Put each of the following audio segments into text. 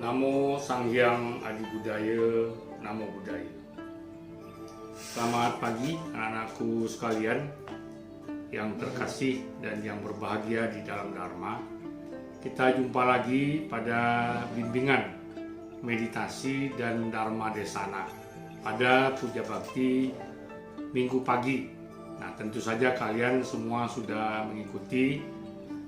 Namo Sang Hyang Adi Budaya, Namo Buddhaya. Selamat pagi anak-anakku sekalian yang terkasih dan yang berbahagia di dalam Dharma. Kita jumpa lagi pada bimbingan meditasi dan Dharma Desana pada Puja Bakti Minggu pagi. Nah, tentu saja kalian semua sudah mengikuti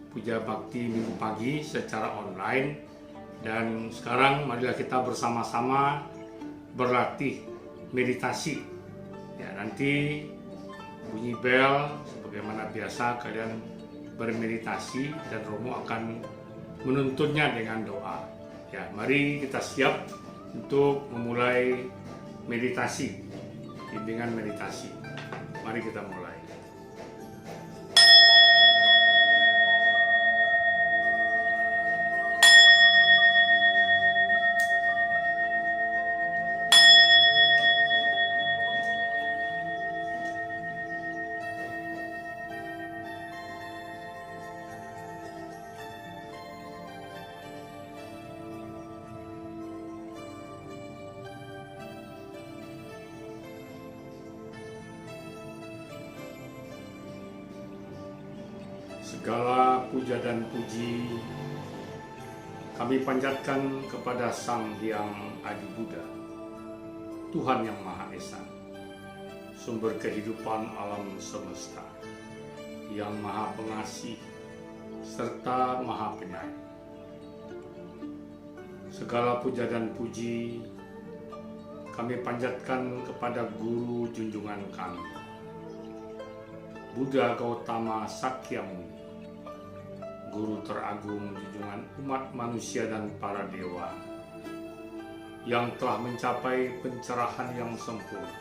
Puja Bakti Minggu pagi secara online. Dan sekarang marilah kita bersama-sama berlatih meditasi. Ya, nanti bunyi bel sebagaimana biasa kalian bermeditasi dan Romo akan menuntunnya dengan doa. Ya, mari kita siap untuk memulai meditasi, bimbingan meditasi. Mari kita mulai. Segala puja dan puji kami panjatkan kepada Sang Hyang Adi Buddha, Tuhan yang Maha Esa, sumber kehidupan alam semesta, yang Maha Pengasih serta Maha Penyayang. Segala puja dan puji kami panjatkan kepada Guru junjungan kami, Buddha Gautama Sakyamuni, Guru teragung junjungan umat manusia dan para dewa, yang telah mencapai pencerahan yang sempurna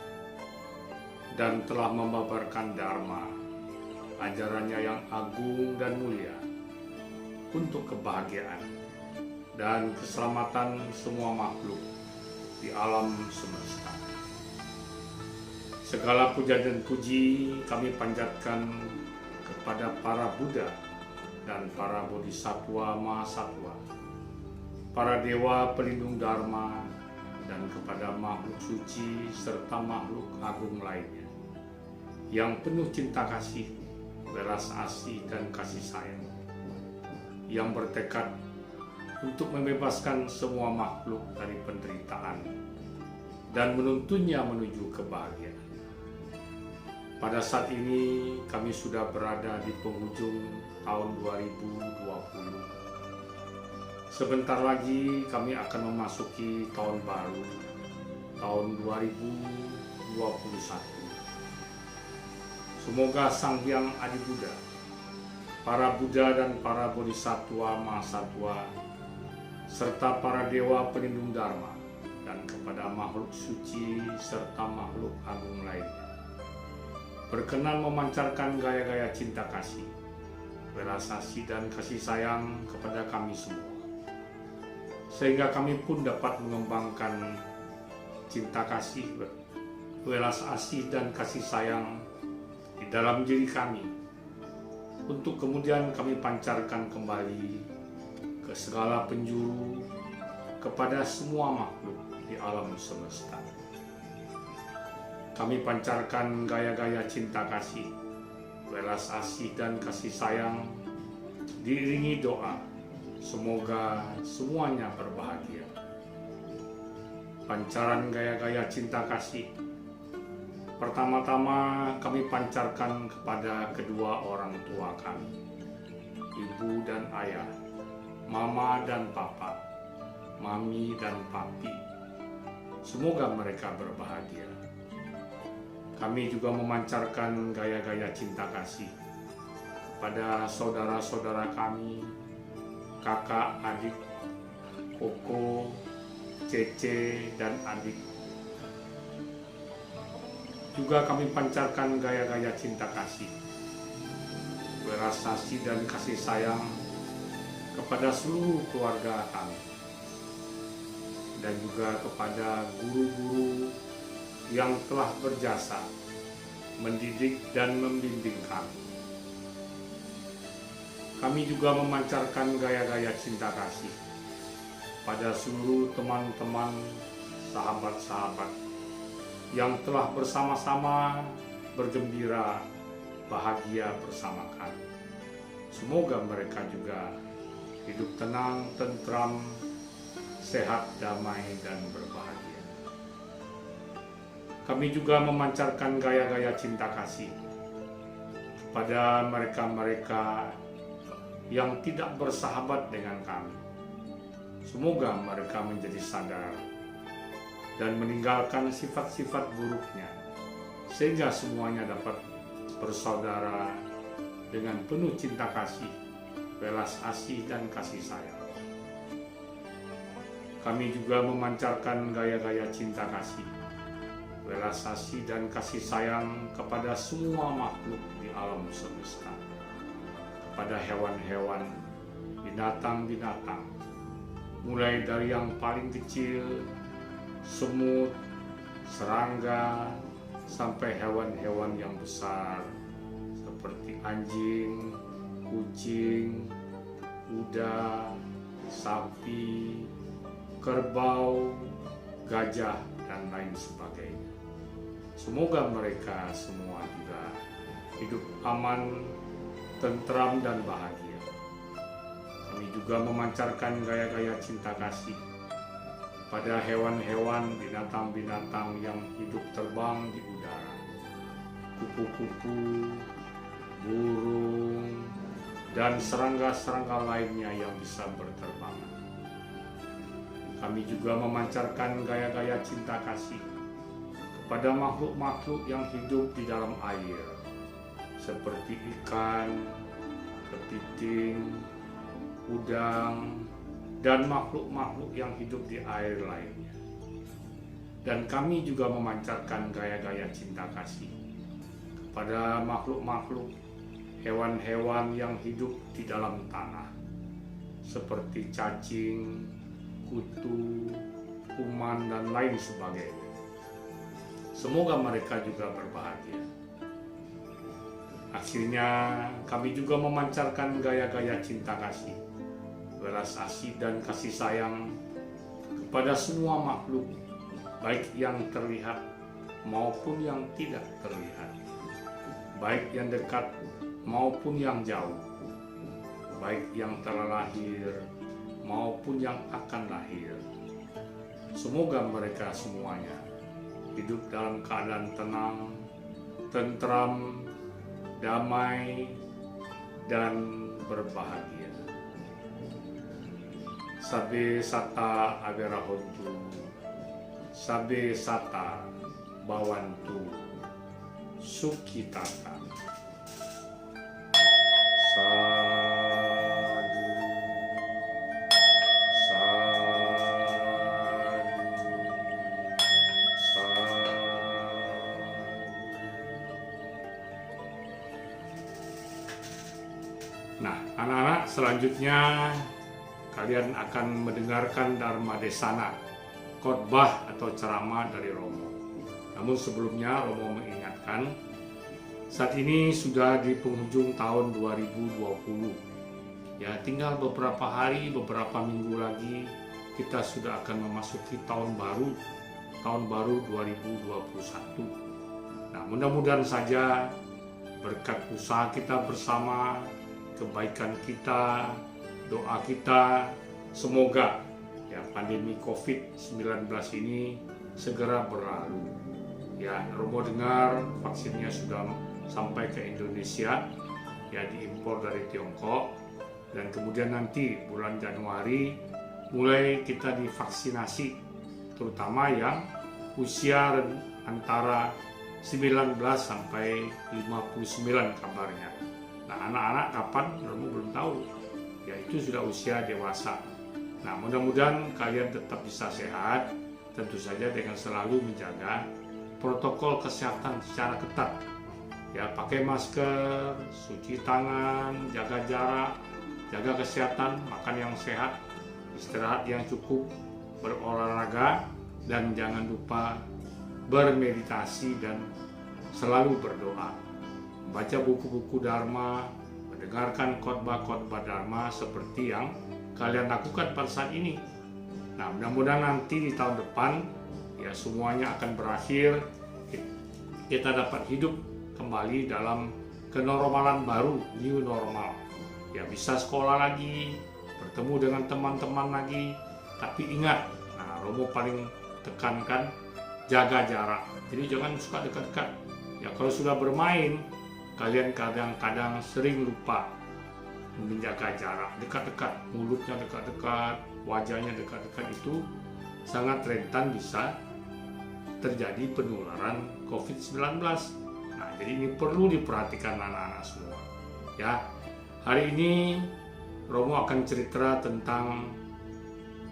dan telah membabarkan Dharma, ajarannya yang agung dan mulia untuk kebahagiaan dan keselamatan semua makhluk di alam semesta. Segala puja dan puji kami panjatkan kepada para Buddha dan para Bodhisattva Mahasatwa, para dewa pelindung Dharma, dan kepada makhluk suci serta makhluk agung lainnya, yang penuh cinta kasih, belas asih dan kasih sayang, yang bertekad untuk membebaskan semua makhluk dari penderitaan dan menuntunnya menuju kebahagiaan. Pada saat ini kami sudah berada di penghujung tahun 2020. Sebentar lagi kami akan memasuki tahun baru, tahun 2021. Semoga Sang Hyang Adi Buddha, para Buddha dan para Bodhisattva Mahasatwa, serta para dewa pelindung Dharma, dan kepada makhluk suci serta makhluk agung lainnya, berkenan memancarkan gaya-gaya cinta kasih, belas asih dan kasih sayang kepada kami semua, sehingga kami pun dapat mengembangkan cinta kasih, belas asih dan kasih sayang di dalam diri kami, untuk kemudian kami pancarkan kembali ke segala penjuru kepada semua makhluk di alam semesta. Kami pancarkan gaya-gaya cinta kasih, belas asih dan kasih sayang, diiringi doa, semoga semuanya berbahagia. Pancaran gaya-gaya cinta kasih. Pertama-tama kami pancarkan kepada kedua orang tua kami, ibu dan ayah, mama dan papa, mami dan papi. Semoga mereka berbahagia. Kami juga memancarkan gaya-gaya cinta kasih pada saudara-saudara kami, kakak, adik, koko, cece, dan adik. Juga kami pancarkan gaya-gaya cinta kasih, belas asih dan kasih sayang kepada seluruh keluarga kami, dan juga kepada guru-guru yang telah berjasa mendidik dan membimbing kami. Kami juga memancarkan gaya-gaya cinta kasih pada seluruh teman-teman, sahabat-sahabat yang telah bersama-sama bergembira, bahagia bersama kami. Semoga mereka juga hidup tenang, tentram, sehat, damai, dan berbahagia. Kami juga memancarkan gaya-gaya cinta kasih kepada mereka-mereka yang tidak bersahabat dengan kami. Semoga mereka menjadi sadar dan meninggalkan sifat-sifat buruknya, sehingga semuanya dapat bersaudara dengan penuh cinta kasih, belas asih, dan kasih sayang. Kami juga memancarkan gaya-gaya cinta kasih, belas asih, dan kasih sayang kepada semua makhluk di alam semesta, kepada hewan-hewan, binatang-binatang, mulai dari yang paling kecil, semut, serangga, sampai hewan-hewan yang besar seperti anjing, kucing, kuda, sapi, kerbau, gajah, dan lain sebagainya. Semoga mereka semua juga hidup aman, tentram, dan bahagia. Kami juga memancarkan gaya-gaya cinta kasih pada hewan-hewan, binatang-binatang yang hidup terbang di udara, kupu-kupu, burung, dan serangga-serangga lainnya yang bisa berterbangan. Kami juga memancarkan gaya-gaya cinta kasih kepada makhluk-makhluk yang hidup di dalam air, seperti ikan, kepiting, udang, dan makhluk-makhluk yang hidup di air lainnya. Dan kami juga memancarkan gaya-gaya cinta kasih kepada makhluk-makhluk, hewan-hewan yang hidup di dalam tanah, seperti cacing, kutu, kuman, dan lain sebagainya. Semoga mereka juga berbahagia. Akhirnya kami juga memancarkan gaya-gaya cinta kasih, belas asih, dan kasih sayang kepada semua makhluk, baik yang terlihat maupun yang tidak terlihat, baik yang dekat maupun yang jauh, baik yang telah lahir maupun yang akan lahir. Semoga mereka semuanya hidup dalam keadaan tenang, tentram, damai, dan berbahagia. Sabe sata aberahotu, sabe sata bawantu, sukitata. Sadu, sadu, Nah, anak-anak, selanjutnya kalian akan mendengarkan Dharma Desana, khotbah atau ceramah dari Romo. Namun sebelumnya Romo mengingatkan, saat ini sudah di penghujung tahun 2020. Ya, tinggal beberapa hari, beberapa minggu lagi kita sudah akan memasuki tahun baru 2021. Nah, mudah-mudahan saja berkat usaha kita bersama, kebaikan kita, doa kita, semoga ya pandemi COVID-19 ini segera berlalu. Ya, Romo dengar vaksinnya sudah sampai ke Indonesia, ya diimpor dari Tiongkok, dan kemudian nanti bulan Januari mulai kita divaksinasi, terutama yang usia antara 19 sampai 59 kabarnya. Nah, anak-anak kapan Romo belum tahu, ya itu sudah usia dewasa. Nah, mudah-mudahan kalian tetap bisa sehat, tentu saja dengan selalu menjaga protokol kesehatan secara ketat. Ya, pakai masker, cuci tangan, jaga jarak, jaga kesehatan, makan yang sehat, istirahat yang cukup, berolahraga, dan jangan lupa bermeditasi dan selalu berdoa. Baca buku-buku Dharma, mendengarkan khotbah-khotbah Dharma seperti yang kalian lakukan pada saat ini. Nah, mudah-mudahan nanti di tahun depan ya semuanya akan berakhir, kita dapat hidup kembali dalam kenormalan baru, new normal. Ya bisa sekolah lagi, bertemu dengan teman-teman lagi, tapi ingat, nah Romo paling tekankan jaga jarak. Jadi jangan suka dekat-dekat. Ya kalau sudah bermain, kalian kadang-kadang sering lupa menjaga jarak, dekat-dekat, mulutnya dekat-dekat, wajahnya dekat-dekat, itu sangat rentan bisa terjadi penularan COVID-19. Nah, jadi ini perlu diperhatikan anak-anak semua. Ya, hari ini Romo akan cerita tentang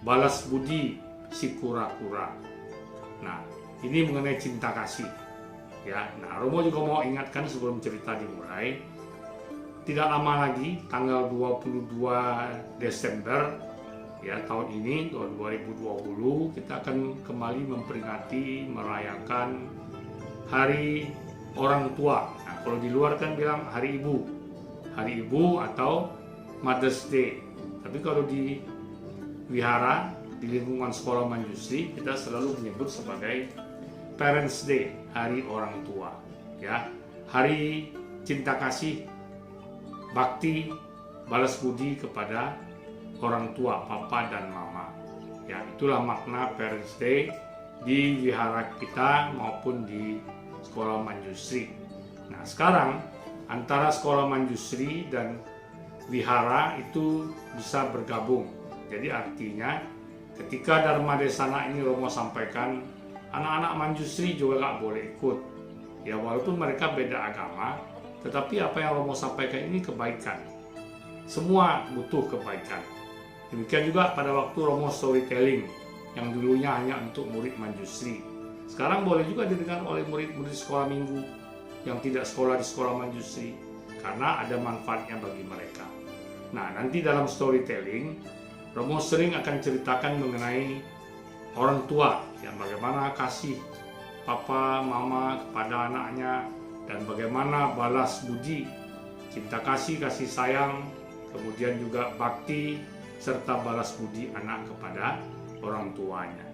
balas budi si kura-kura. Nah, ini mengenai cinta kasih. Ya, nah Romo juga mau ingatkan sebelum cerita dimulai, tidak lama lagi, tanggal 22 Desember ya tahun ini 2020, kita akan kembali memperingati, merayakan Hari Orang Tua. Nah, kalau di luar kan bilang Hari Ibu atau Mother's Day. Tapi kalau di wihara, di lingkungan sekolah Manjusri, kita selalu menyebut sebagai Parents Day, Hari Orang Tua. Ya, hari cinta kasih, bakti, balas budi kepada orang tua, papa dan mama. Ya, itulah makna Parents Day di wihara kita maupun di sekolah Manjusri. Nah, sekarang antara sekolah Manjusri dan wihara itu bisa bergabung. Jadi artinya ketika Dharma Desana ini Romo sampaikan, anak-anak Manjusri juga nggak boleh ikut. Ya, walaupun mereka beda agama, tetapi apa yang Romo sampaikan ini kebaikan. Semua butuh kebaikan. Demikian juga pada waktu Romo storytelling yang dulunya hanya untuk murid Manjusri. Sekarang boleh juga didengar oleh murid-murid sekolah minggu yang tidak sekolah di sekolah Manjusri, karena ada manfaatnya bagi mereka. Nah, nanti dalam storytelling Romo sering akan ceritakan mengenai orang tua, yang bagaimana kasih papa mama kepada anaknya, dan bagaimana balas budi, cinta kasih, kasih sayang, kemudian juga bakti, serta balas budi anak kepada orang tuanya.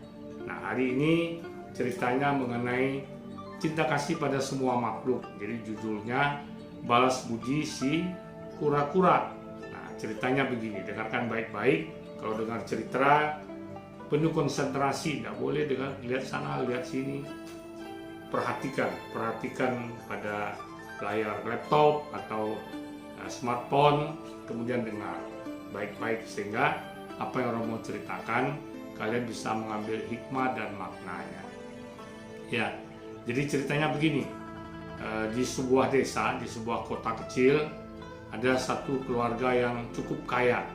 Nah, hari ini ceritanya mengenai cinta kasih pada semua makhluk. Jadi judulnya balas budi si kura-kura. Nah, ceritanya begini, dengarkan baik-baik. Kalau dengar cerita penuh konsentrasi, tidak boleh dengar lihat sana, lihat sini. Perhatikan pada layar laptop atau smartphone, kemudian dengar baik-baik sehingga apa yang Romo ceritakan kalian bisa mengambil hikmah dan maknanya. Ya, jadi ceritanya begini, di sebuah desa, di sebuah kota kecil ada satu keluarga yang cukup kaya.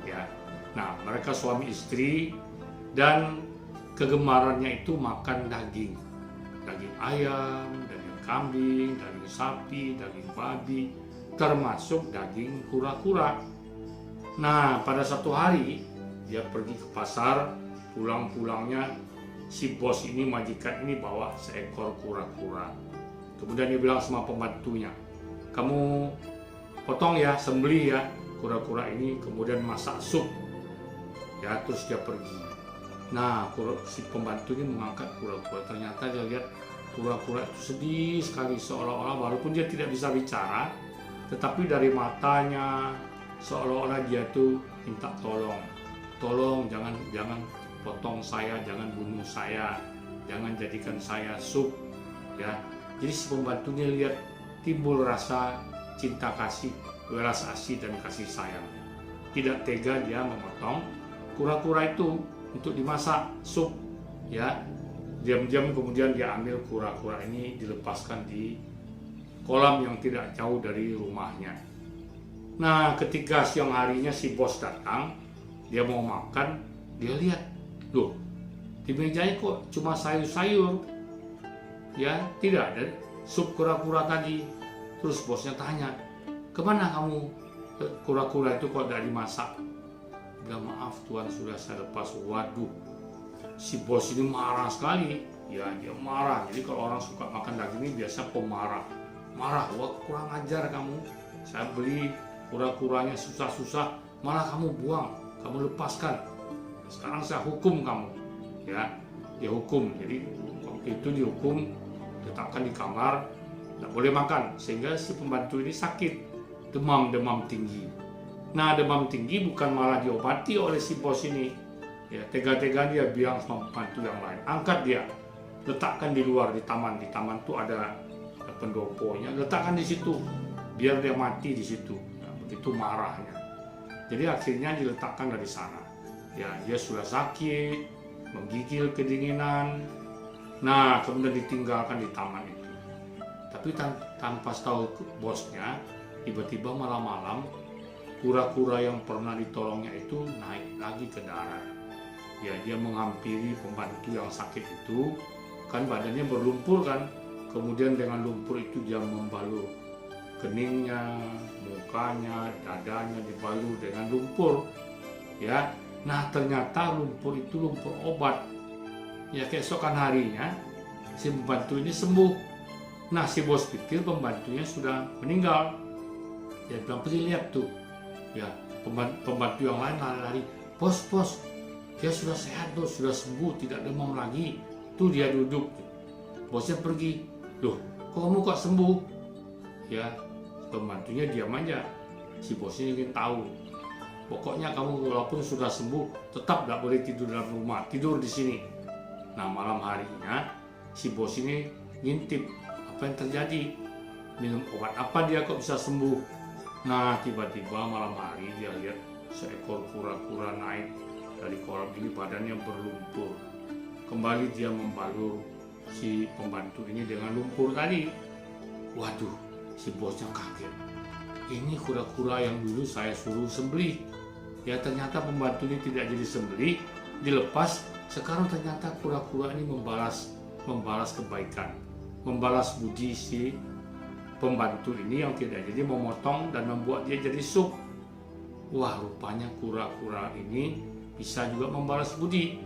Ya, nah mereka suami istri dan kegemarannya itu makan daging ayam, daging kambing, daging sapi, daging babi, termasuk daging kura-kura. Nah, pada satu hari dia pergi ke pasar, pulang-pulangnya si bos ini, majikan ini bawa seekor kura-kura. Kemudian dia bilang sama pembantunya, kamu potong ya, sembelih ya kura-kura ini, kemudian masak sup. Ya, terus dia pergi. Nah, si pembantu ini mengangkat kura-kura. Ternyata dia lihat kura-kura itu sedih sekali, seolah-olah walaupun dia tidak bisa bicara, tetapi dari matanya seolah-olah dia tuh minta tolong, jangan potong saya, jangan bunuh saya, jangan jadikan saya sup. Ya, jadi si pembantunya lihat timbul rasa cinta kasih, welas asih dan kasih sayang. Tidak tega dia memotong kura-kura itu untuk dimasak sup. Ya, diam-diam kemudian dia ambil kura-kura ini, dilepaskan di kolam yang tidak jauh dari rumahnya. Nah, ketika siang harinya si bos datang, dia mau makan, dia lihat, loh, di mejanya kok cuma sayur-sayur, ya, tidak ada sup kura-kura tadi. Terus bosnya tanya, kemana kamu kura-kura itu kok tidak dimasak? Bilang, maaf tuan, sudah saya lepas. Waduh, si bos ini marah sekali. Ya, dia marah. Jadi kalau orang suka makan daging ini biasa pemarah. Marah, wah kurang ajar kamu. Saya beli kura-kuranya susah-susah, malah kamu buang, kamu lepaskan. sekarang saya hukum kamu, ya. Dia hukum. Jadi waktu itu dihukum, letakkan di kamar, tidak boleh makan, sehingga si pembantu ini sakit, demam tinggi. Nah, demam tinggi bukan malah diobati oleh si bos ini, ya. Tega-tega dia bilang sama pembantu yang lain, angkat dia, letakkan di luar di taman tuh ada pendoponya, letakkan di situ biar dia mati di situ. Nah, begitu marahnya. Jadi akhirnya diletakkan dari sana. Ya, dia sudah sakit, menggigil kedinginan. Nah, kemudian ditinggalkan di taman itu. Tapi tanpa tahu bosnya, tiba-tiba malam-malam kura-kura yang pernah ditolongnya itu naik lagi ke darat. Ya, dia menghampiri pembantu yang sakit itu, kan badannya berlumpur kan. Kemudian dengan lumpur itu dia membalur keningnya, mukanya, dadanya dibalur dengan lumpur. Ya, nah ternyata lumpur itu lumpur obat. Ya, keesokan harinya si pembantu ini sembuh. Nah, si bos pikir pembantunya sudah meninggal. Dia bilang, pergi lihat tuh. Ya, pembantu yang lain lari-lari, bos, dia sudah sehat, bos, sudah sembuh, tidak demam lagi. Tuh dia duduk. Bosnya pergi. Loh, kok kamu kok sembuh? Ya, pembantunya diam aja. Si bosnya ingin tahu. Pokoknya kamu walaupun sudah sembuh, tetap tidak boleh tidur dalam rumah, tidur di sini. Nah, malam harinya si bos ini ngintip apa yang terjadi. Minum obat apa dia kok bisa sembuh? Nah, tiba-tiba malam hari dia lihat seekor kura-kura naik dari kolam ini, badannya berlumpur. Kembali dia membalur si pembantu ini dengan lumpur tadi. Waduh, si bosnya kaget. Ini kura-kura yang dulu saya suruh sembelih. Ya, ternyata pembantu ini tidak jadi sembelih, dilepas. Sekarang ternyata kura-kura ini membalas kebaikan, membalas budi si pembantu ini yang tidak jadi memotong dan membuat dia jadi sup. Wah, rupanya kura-kura ini bisa juga membalas budi.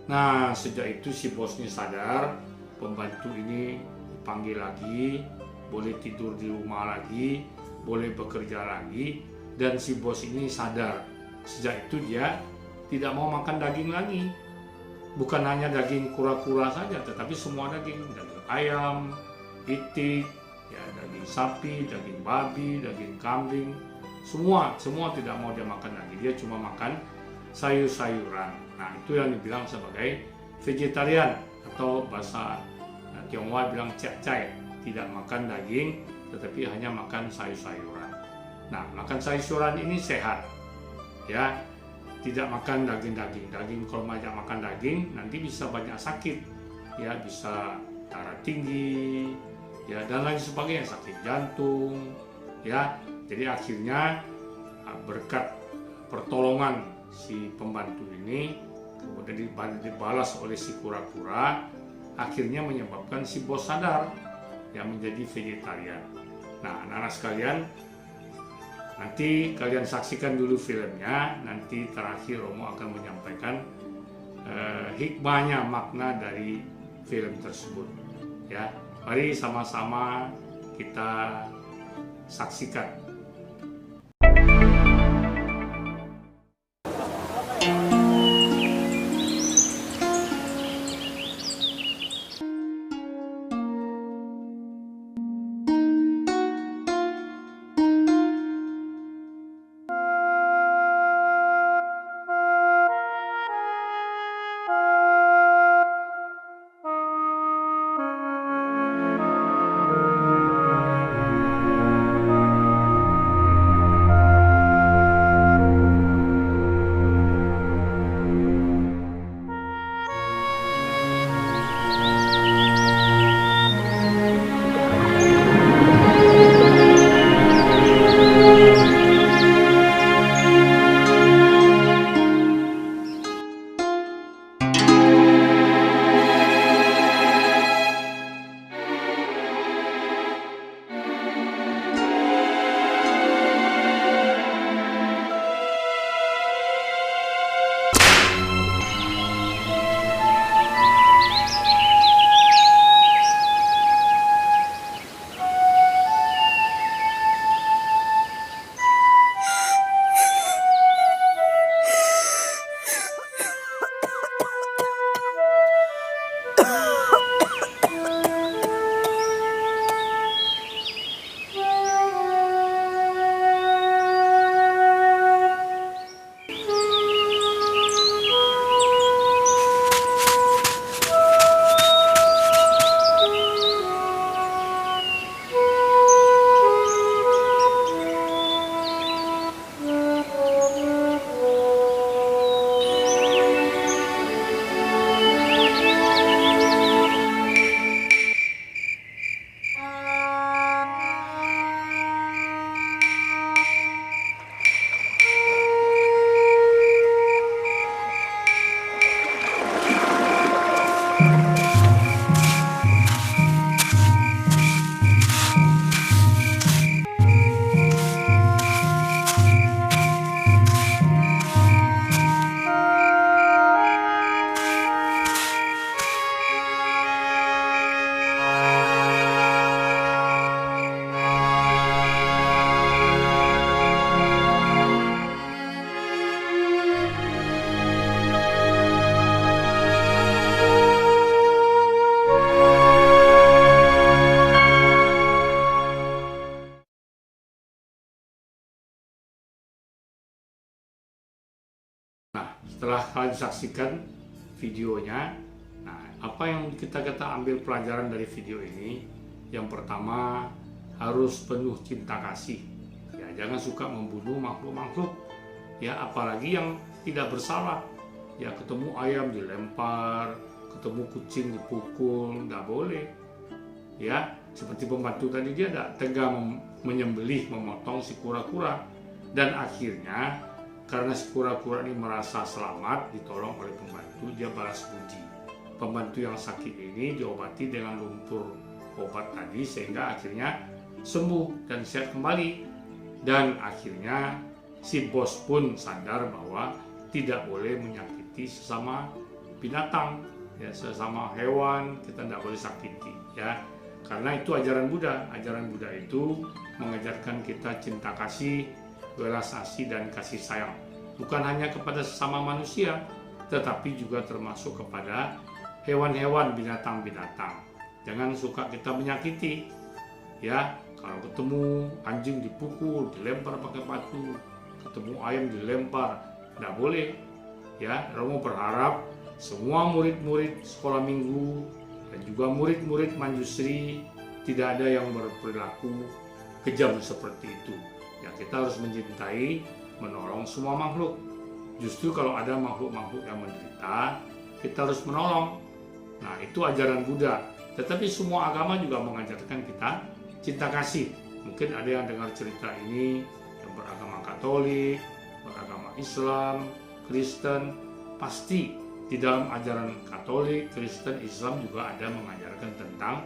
Nah, sejak itu si bosnya sadar, pembantu ini dipanggil lagi, boleh tidur di rumah lagi, boleh bekerja lagi, dan si bos ini sadar. Sejak itu dia tidak mau makan daging lagi. Bukan hanya daging kura-kura saja, tetapi semua daging ayam, itik, ya, daging sapi, daging babi, daging kambing, semua tidak mau dia makan lagi. Dia cuma makan sayur-sayuran. Nah, itu yang dibilang sebagai vegetarian, atau bahasa Tionghoa bilang cai, tidak makan daging tetapi hanya makan sayur-sayuran. Nah, makan sayur-sayuran ini sehat, ya. Tidak makan daging. Kalau banyak makan daging nanti bisa banyak sakit, ya, bisa darah tinggi, ya, dan lain sebagainya, sakit jantung, ya. Jadi akhirnya berkat pertolongan si pembantu ini, kemudian dibalas oleh si kura-kura, akhirnya menyebabkan si bos sadar, yang menjadi vegetarian. Nah, anak-anak sekalian, nanti kalian saksikan dulu filmnya. Nanti terakhir Romo akan menyampaikan hikmahnya, makna dari film tersebut. Ya, mari sama-sama kita saksikan. telah disaksikan videonya. Nah, apa yang kita ambil pelajaran dari video ini? Yang pertama, harus penuh cinta kasih. Ya, jangan suka membunuh makhluk-makhluk. Ya, apalagi yang tidak bersalah. Ya, ketemu ayam dilempar, ketemu kucing dipukul, nggak boleh. Ya, seperti pembantu tadi, dia tidak tega menyembelih, memotong si kura-kura. Dan akhirnya karena si kura-kura ini merasa selamat, ditolong oleh pembantu, dia balas budi. Pembantu yang sakit ini diobati dengan lumpur obat tadi, sehingga akhirnya sembuh dan sehat kembali. Dan akhirnya si bos pun sadar bahwa tidak boleh menyakiti sesama binatang, ya, sesama hewan kita tidak boleh sakiti, ya, karena itu ajaran Buddha. Ajaran Buddha itu mengajarkan kita cinta kasih, belas asih dan kasih sayang, bukan hanya kepada sesama manusia, tetapi juga termasuk kepada hewan-hewan, binatang-binatang. Jangan suka kita menyakiti, ya. Kalau ketemu anjing dipukul, dilempar pakai batu, ketemu ayam dilempar, tidak boleh. Ya, Romo berharap semua murid-murid sekolah minggu dan juga murid-murid Manjusri tidak ada yang berperilaku kejam seperti itu. Ya, kita harus mencintai, menolong semua makhluk. Justru kalau ada makhluk-makhluk yang menderita, kita harus menolong. Nah, itu ajaran Buddha. Tetapi semua agama juga mengajarkan kita cinta kasih. Mungkin ada yang dengar cerita ini yang beragama Katolik, beragama Islam, Kristen. Pasti di dalam ajaran Katolik, Kristen, Islam juga ada mengajarkan tentang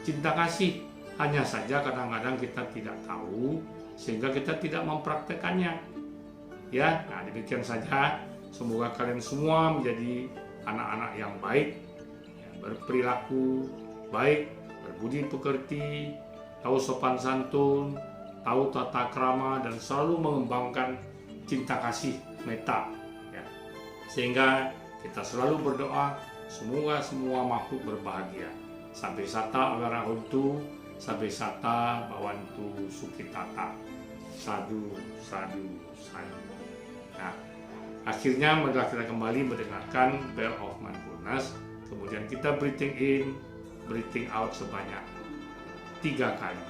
cinta kasih. Hanya saja kadang-kadang kita tidak tahu, sehingga kita tidak mempraktekannya. Ya, nah demikian saja. Semoga kalian semua menjadi anak-anak yang baik, berperilaku baik, berbudi pekerti, tahu sopan santun, tahu tata krama, dan selalu mengembangkan cinta kasih metta. Ya. Sehingga kita selalu berdoa, semoga semua makhluk berbahagia. Sampai sata agara huntu, sampai sata bawantu sukitata. Sadu, sadu, sadu. Nah, akhirnya marilah kita kembali mendengarkan Bell of Mindfulness. Kemudian kita breathing in, breathing out sebanyak 3 kali.